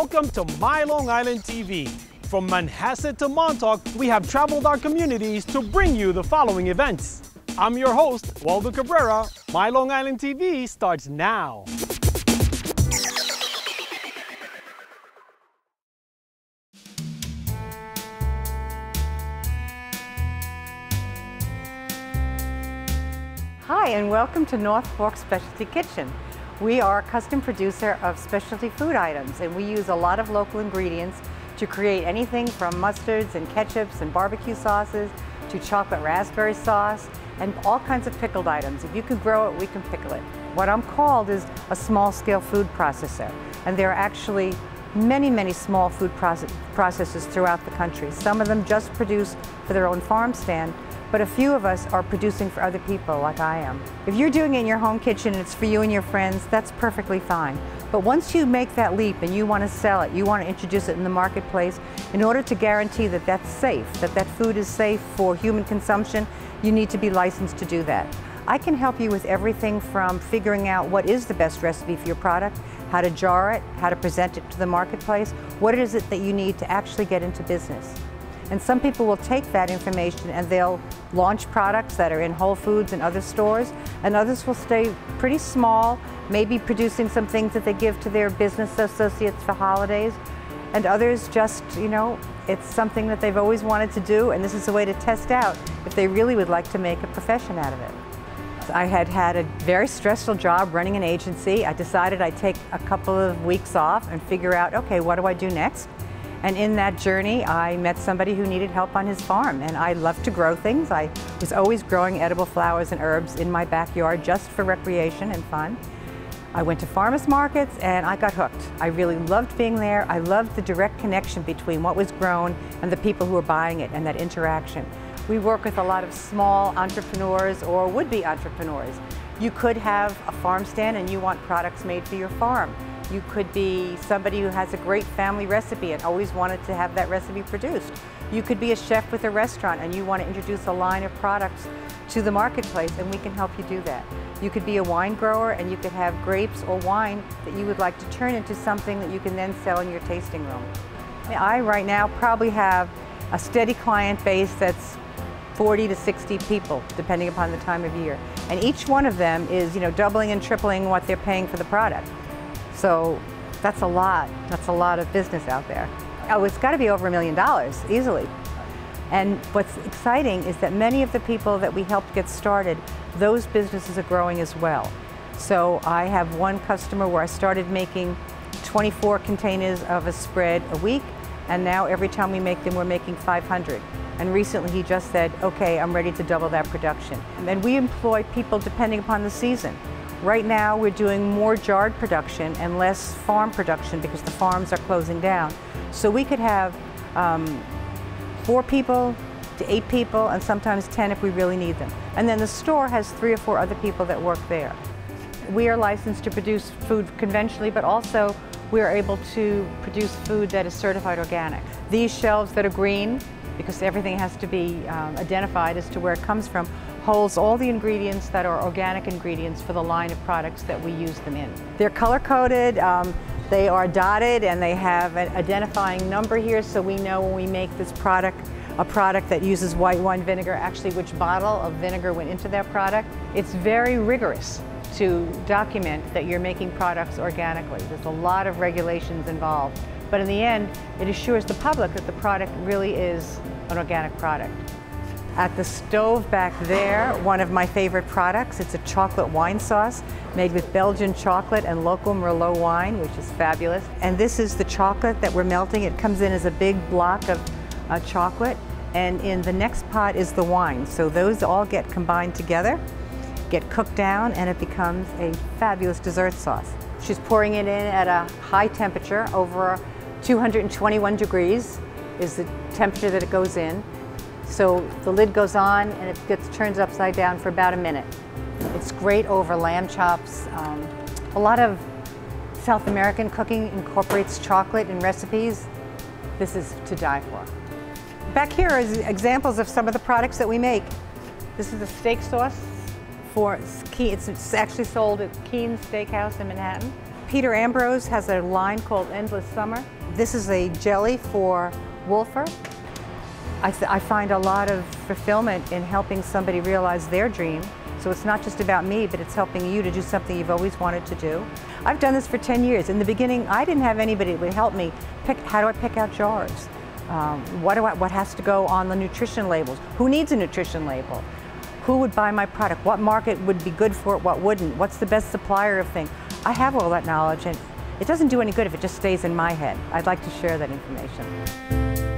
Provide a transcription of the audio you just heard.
Welcome to My Long Island TV. From Manhasset to Montauk, we have traveled our communities to bring you the following events. I'm your host, Waldo Cabrera. My Long Island TV starts now. Hi, and welcome to North Fork Specialty Kitchen. We are a custom producer of specialty food items, and we use a lot of local ingredients to create anything from mustards and ketchups and barbecue sauces to chocolate raspberry sauce and all kinds of pickled items. If you can grow it, we can pickle it. What I'm called is a small-scale food processor, and there are actually many small food processors throughout the country. Some of them just produce for their own farm stand, but a few of us are producing for other people like I am. If you're doing it in your home kitchen and it's for you and your friends, that's perfectly fine. But once you make that leap and you want to sell it, you want to introduce it in the marketplace, in order to guarantee that that's safe, that food is safe for human consumption, you need to be licensed to do that. I can help you with everything from figuring out what is the best recipe for your product, how to jar it, how to present it to the marketplace, what is it that you need to actually get into business. And some people will take that information and they'll launch products that are in Whole Foods and other stores, and others will stay pretty small, maybe producing some things that they give to their business associates for holidays, and others just, it's something that they've always wanted to do, and this is a way to test out if they really would like to make a profession out of it. I had had a very stressful job running an agency. I decided I'd take a couple of weeks off and figure out, okay, what do I do next? And in that journey, I met somebody who needed help on his farm, and I love to grow things. I was always growing edible flowers and herbs in my backyard just for recreation and fun. I went to farmers markets and I got hooked. I really loved being there. I loved the direct connection between what was grown and the people who were buying it, and that interaction. We work with a lot of small entrepreneurs or would-be entrepreneurs. You could have a farm stand and you want products made for your farm. You could be somebody who has a great family recipe and always wanted to have that recipe produced. You could be a chef with a restaurant and you want to introduce a line of products to the marketplace, and we can help you do that. You could be a wine grower and you could have grapes or wine that you would like to turn into something that you can then sell in your tasting room. I right now probably have a steady client base that's 40 to 60 people, depending upon the time of year. And each one of them is, doubling and tripling what they're paying for the product. So that's a lot of business out there. Oh, it's got to be over $1 million, easily. And what's exciting is that many of the people that we helped get started, those businesses are growing as well. So I have one customer where I started making 24 containers of a spread a week, and now every time we make them, we're making 500. And recently he just said, okay, I'm ready to double that production. And we employ people depending upon the season. Right now we're doing more jarred production and less farm production because the farms are closing down. So we could have 4 people to 8 people, and sometimes 10 if we really need them. And then the store has 3 or 4 other people that work there. We are licensed to produce food conventionally, but also we are able to produce food that is certified organic. These shelves that are green, because everything has to be identified as to where it comes from, holds all the ingredients that are organic ingredients for the line of products that we use them in. They're color-coded, they are dotted, and they have an identifying number here, so we know when we make this product, a product that uses white wine vinegar, actually which bottle of vinegar went into that product. It's very rigorous to document that you're making products organically. There's a lot of regulations involved, but in the end, it assures the public that the product really is an organic product. At the stove back there, one of my favorite products, it's a chocolate wine sauce made with Belgian chocolate and local Merlot wine, which is fabulous. And this is the chocolate that we're melting. It comes in as a big block of chocolate, and in the next pot is the wine. So those all get combined together, get cooked down, and it becomes a fabulous dessert sauce. She's pouring it in at a high temperature, over 221 degrees is the temperature that it goes in. So the lid goes on and it gets turned upside down for about a minute. It's great over lamb chops. A lot of South American cooking incorporates chocolate in recipes. This is to die for. Back here is examples of some of the products that we make. This is a steak sauce for Keen. It's actually sold at Keen's Steakhouse in Manhattan. Peter Ambrose has a line called Endless Summer. This is a jelly for Wolfer. I find a lot of fulfillment in helping somebody realize their dream. So it's not just about me, but it's helping you to do something you've always wanted to do. I've done this for 10 years. In the beginning, I didn't have anybody that would help me pick, how do I pick out jars? What has to go on the nutrition labels? Who needs a nutrition label? Who would buy my product? What market would be good for it, what wouldn't? What's the best supplier of things? I have all that knowledge, and it doesn't do any good if it just stays in my head. I'd like to share that information.